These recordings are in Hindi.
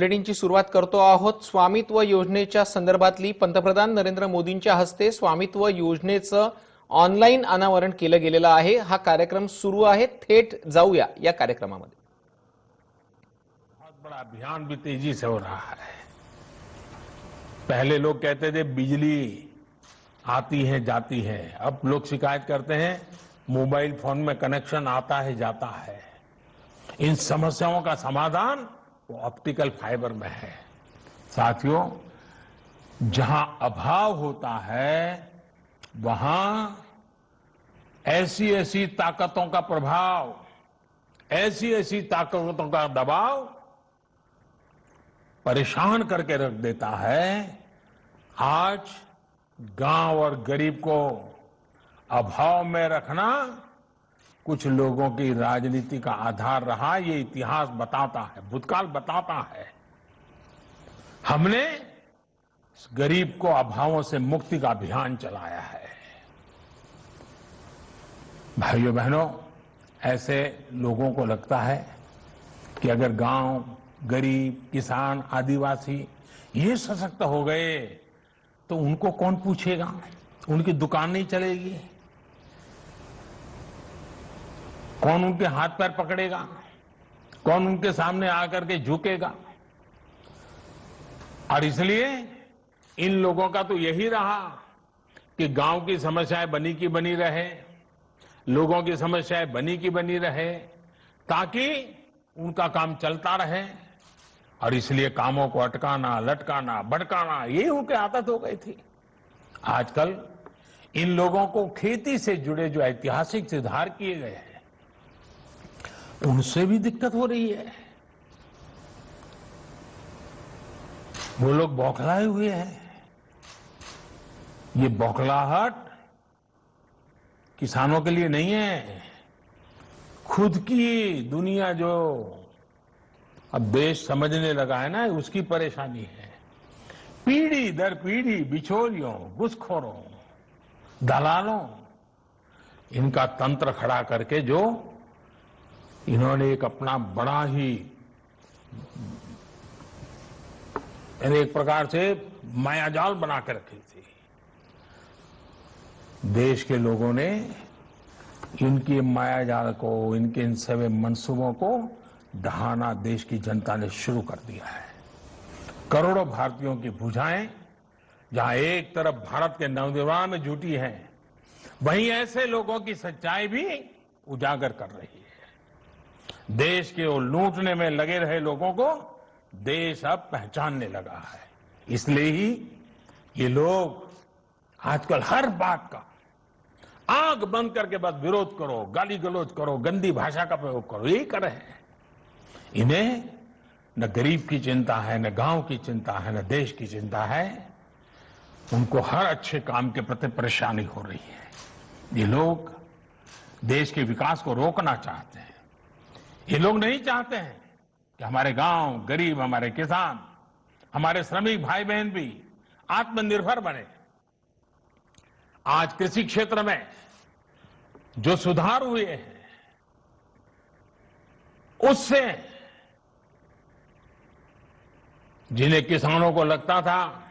बुलेटिनची सुरुवात करतो आहोत। स्वामित्व योजनेच्या संदर्भातली पंतप्रधान नरेंद्र मोदींच्या हस्ते स्वामित्व योजनेचं ऑनलाईन अनावरण केलं गेलेलं आहे। हा कार्यक्रम सुरू आहे, थेट जाऊया या कार्यक्रमामध्ये। बहुत बड़ा अभियान भी तेजी से हो रहा है। पहले लोग कहते थे बिजली आती है जाती है, अब लोग शिकायत करते हैं मोबाइल फोन में कनेक्शन आता है जाता है। इन समस्याओं का समाधान वो ऑप्टिकल फाइबर में है। साथियों, जहां अभाव होता है वहां ऐसी ऐसी ताकतों का प्रभाव, ऐसी ऐसी ताकतों का दबाव परेशान करके रख देता है। आज गांव और गरीब को अभाव में रखना कुछ लोगों की राजनीति का आधार रहा, ये इतिहास बताता है, भूतकाल बताता है। हमने गरीब को अभावों से मुक्ति का अभियान चलाया है। भाइयों बहनों, ऐसे लोगों को लगता है कि अगर गांव, गरीब, किसान, आदिवासी ये सशक्त हो गए तो उनको कौन पूछेगा, उनकी दुकान नहीं चलेगी, कौन उनके हाथ पैर पकड़ेगा, कौन उनके सामने आकर के झुकेगा। और इसलिए इन लोगों का तो यही रहा कि गांव की समस्याएं बनी की बनी रहे, लोगों की समस्याएं बनी की बनी रहे, ताकि उनका काम चलता रहे। और इसलिए कामों को अटकाना, लटकाना, भटकाना ये उनकी आदत हो गई थी। आजकल इन लोगों को खेती से जुड़े जो ऐतिहासिक सुधार किए गए हैं उनसे भी दिक्कत हो रही है। वो लोग बौखलाए हुए हैं। ये बौखलाहट किसानों के लिए नहीं है, खुद की दुनिया जो अब देश समझने लगा है ना, उसकी परेशानी है। पीढ़ी दर पीढ़ी बिचौलियों, घुसखोरों, दलालों, इनका तंत्र खड़ा करके जो इन्होंने एक अपना बड़ा ही एक प्रकार से मायाजाल बना के रखी थी। देश के लोगों ने इनकी मायाजाल को, इनके इन सभी मंसूबों को ढहाना देश की जनता ने शुरू कर दिया है। करोड़ों भारतीयों की भुजाएं जहां एक तरफ भारत के नवनिर्माण में जुटी है, वहीं ऐसे लोगों की सच्चाई भी उजागर कर रही है। देश के वो लूटने में लगे रहे लोगों को देश अब पहचानने लगा है। इसलिए ही ये लोग आजकल हर बात का आंख बंद करके बस विरोध करो, गाली गलौज करो, गंदी भाषा का प्रयोग करो, यही कर रहे हैं। इन्हें न गरीब की चिंता है, न गांव की चिंता है, न देश की चिंता है। उनको हर अच्छे काम के प्रति परेशानी हो रही है। ये लोग देश के विकास को रोकना चाहते हैं। ये लोग नहीं चाहते हैं कि हमारे गांव, गरीब, हमारे किसान, हमारे श्रमिक भाई बहन भी आत्मनिर्भर बने। आज कृषि क्षेत्र में जो सुधार हुए हैं उससे जिन्हें किसानों को लगता था,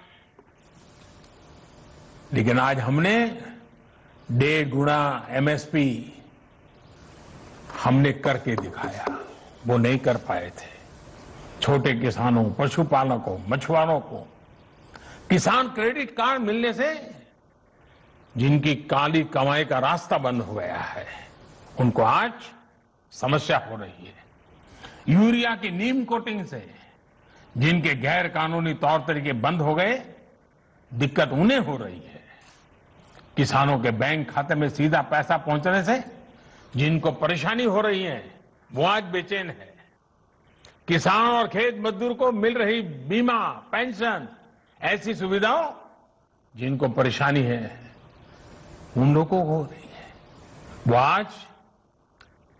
लेकिन आज हमने 1.5 गुना एमएसपी हमने करके दिखाया। वो नहीं कर पाए थे। छोटे किसानों, पशुपालकों, मछुआरों को किसान क्रेडिट कार्ड मिलने से जिनकी काली कमाई का रास्ता बंद हो गया है, उनको आज समस्या हो रही है। यूरिया की नीम कोटिंग से जिनके गैर कानूनी तौर तरीके बंद हो गए, दिक्कत उन्हें हो रही है। किसानों के बैंक खाते में सीधा पैसा पहुंचने से जिनको परेशानी हो रही है, वो आज बेचैन है। किसान और खेत मजदूर को मिल रही बीमा, पेंशन, ऐसी सुविधाओं जिनको परेशानी है उन लोगों को हो रही है। वो आज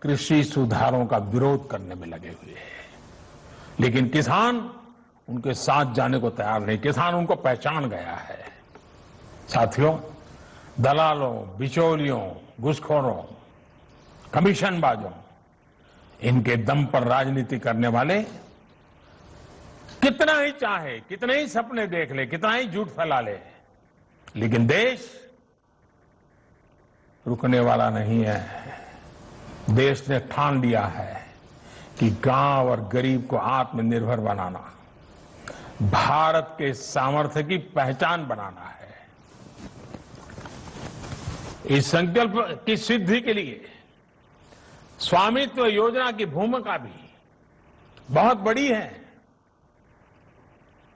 कृषि सुधारों का विरोध करने में लगे हुए हैं, लेकिन किसान उनके साथ जाने को तैयार नहीं। किसान उनको पहचान गया है। साथियों, दलालों, बिचौलियों, घुसखोरों, कमीशनबाजों, इनके दम पर राजनीति करने वाले कितना ही चाहे, कितने ही सपने देख ले, कितना ही झूठ फैला ले, लेकिन देश रुकने वाला नहीं है। देश ने ठान लिया है कि गांव और गरीब को आत्मनिर्भर बनाना, भारत के सामर्थ्य की पहचान बनाना है। इस संकल्प की सिद्धि के लिए स्वामित्व योजना की भूमिका भी बहुत बड़ी है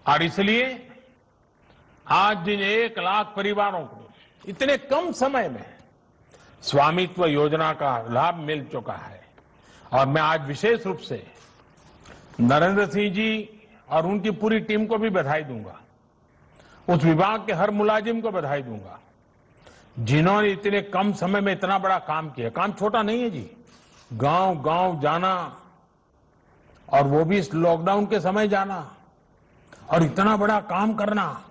और इसलिए आज जिन 1 लाख परिवारों को इतने कम समय में स्वामित्व योजना का लाभ मिल चुका है, और मैं आज विशेष रूप से नरेंद्र सिंह जी और उनकी पूरी टीम को भी बधाई दूंगा, उस विभाग के हर मुलाजिम को बधाई दूंगा जिन्होंने इतने कम समय में इतना बड़ा काम किया। काम छोटा नहीं है जी, गांव गांव जाना और वो भी इस लॉकडाउन के समय जाना और इतना बड़ा काम करना,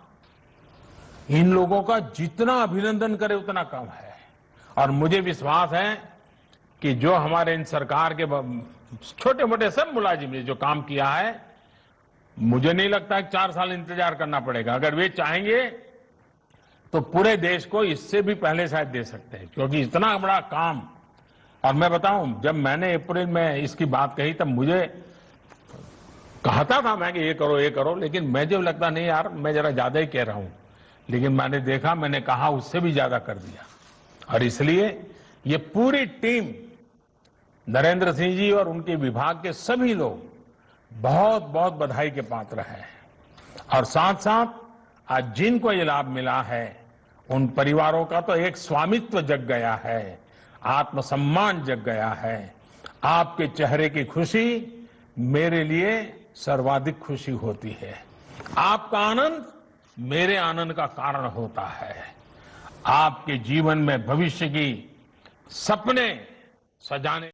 इन लोगों का जितना अभिनंदन करे उतना कम है। और मुझे विश्वास है कि जो हमारे इन सरकार के छोटे मोटे सब मुलाजिम ने जो काम किया है, मुझे नहीं लगता कि 4 साल इंतजार करना पड़ेगा। अगर वे चाहेंगे तो पूरे देश को इससे भी पहले शायद दे सकते हैं, क्योंकि इतना बड़ा काम। और मैं बताऊं, जब मैंने अप्रैल में इसकी बात कही तब मुझे कहता था मैं कि ये करो, लेकिन मुझे लगता नहीं यार मैं जरा ज्यादा ही कह रहा हूं, लेकिन मैंने देखा, मैंने कहा उससे भी ज्यादा कर दिया। और इसलिए ये पूरी टीम, नरेंद्र सिंह जी और उनके विभाग के सभी लोग बहुत बहुत बधाई के पात्र हैं। और साथ साथ आज जिनको ये लाभ मिला है उन परिवारों का तो एक स्वामित्व जग गया है, आत्मसम्मान जग गया है। आपके चेहरे की खुशी मेरे लिए सर्वाधिक खुशी होती है, आपका आनंद मेरे आनंद का कारण होता है। आपके जीवन में भविष्य की सपने सजाने